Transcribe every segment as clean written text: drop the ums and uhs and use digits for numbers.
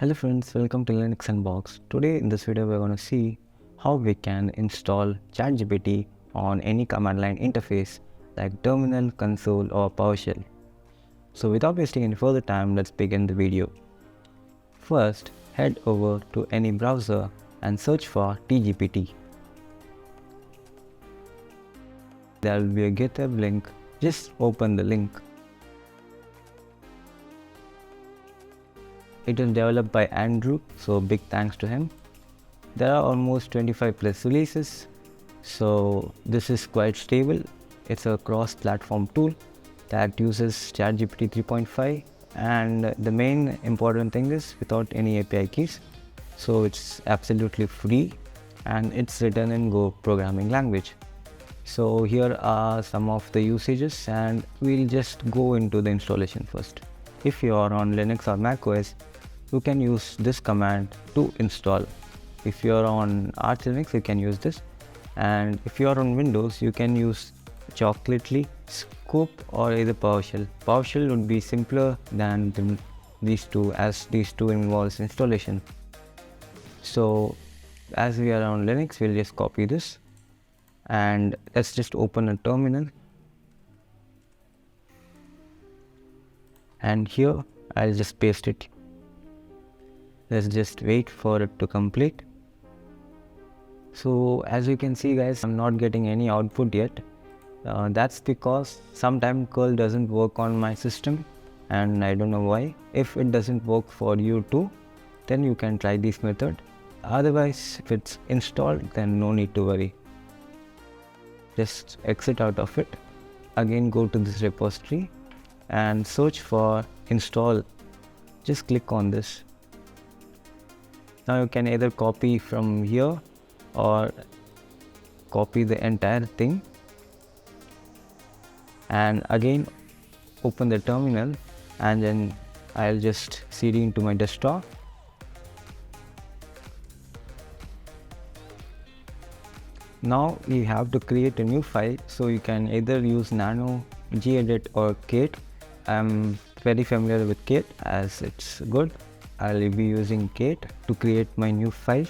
Hello friends, welcome to Linux Unbox. Today in this video we're going to see how we can install ChatGPT on any command line interface like terminal, console or PowerShell. So without wasting any further time, let's begin the video. First, head over to any browser and search for tgpt. There will be a GitHub link. Just open the link. It is developed by Andrew, so big thanks to him. There are almost 25 plus releases, so this is quite stable. It's a cross-platform tool that uses ChatGPT 3.5, and the main important thing is without any API keys. So it's absolutely free and it's written in Go programming language. So here are some of the usages and we'll just go into the installation first. If you are on Linux or Mac OS, you can use this command to install. If you are on Arch Linux, you can use this, and if you are on Windows, you can use Chocolately, Scoop or either PowerShell. PowerShell would be simpler than these two, as these two involves installation. So as we are on Linux, we'll just copy this and let's just open a terminal, and here I'll just paste it. Let's just wait for it to complete. So as you can see guys, I'm not getting any output yet. That's because sometimes curl doesn't work on my system and I don't know why. If it doesn't work for you too, then you can try this method. Otherwise, if it's installed, then no need to worry. Just exit out of it. Again, go to this repository and search for install. Just click on this. Now you can either copy from here or copy the entire thing, and again open the terminal, and then I'll just cd into my desktop. Now you have to create a new file, so you can either use Nano, gedit or Kate. I'm very familiar with Kate as it's good. I'll be using Kate to create my new file.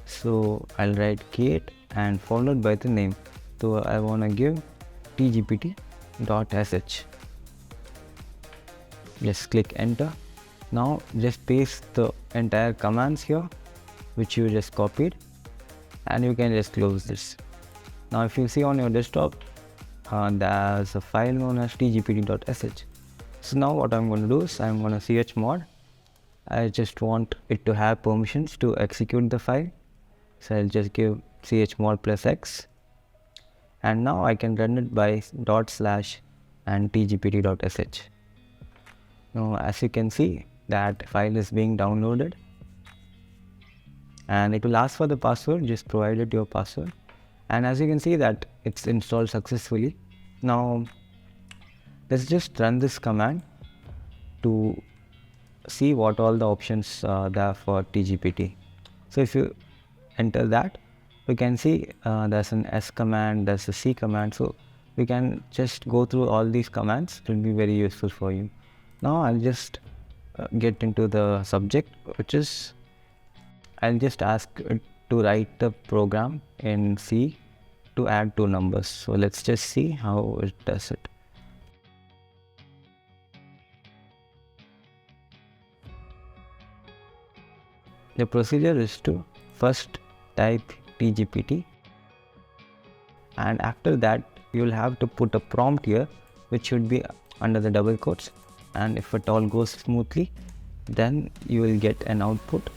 So I'll write Kate and followed by the name. So I want to give tgpt.sh. Just click enter. Now just paste the entire commands here which you just copied, and you can just close this. Now if you see on your desktop, there's a file known as tgpt.sh. So now what I'm going to do is I'm going to chmod. I just want it to have permissions to execute the file. So I'll just give chmod plus x, and now I can run it by // and tgpt.sh. Now as you can see, that file is being downloaded and it will ask for the password. Just provide it your password, and as you can see that it's installed successfully. Now let's just run this command to see what all the options there are for tgpt. So if you enter that, you can see there's an S command, there's a C command, so we can just go through all these commands. It will be very useful for you. Now I'll just get into the subject, which is I'll just ask it to write the program in C to add two numbers. So let's just see how it does it. The procedure is to first type tgpt, and after that you'll have to put a prompt here which should be under the double quotes, and if it all goes smoothly, then you will get an output.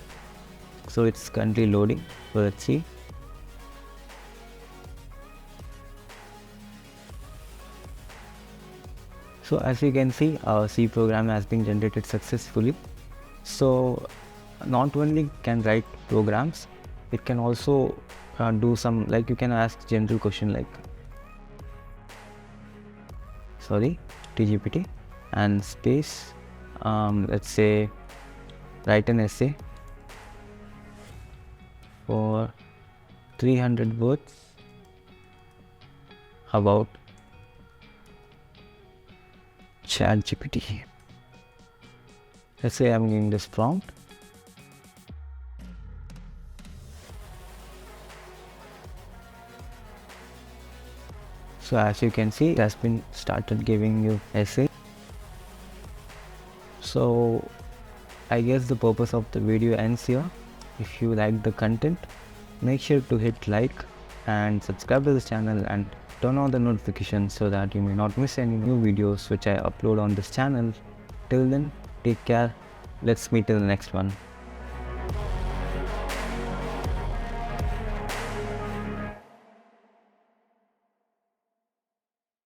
So it's currently loading, so let's see. So as you can see, our C program has been generated successfully. So not only can write programs, it can also do some, like you can ask general question like tgpt and space, let's say write an essay for 300 words about ChatGPT. Let's say I'm giving this prompt So as you can see, it has been started giving you essay. So I guess the purpose of the video ends here. If you like the content, make sure to hit like and subscribe to this channel and turn on the notifications so that you may not miss any new videos which I upload on this channel. Till then, take care. Let's meet in the next one.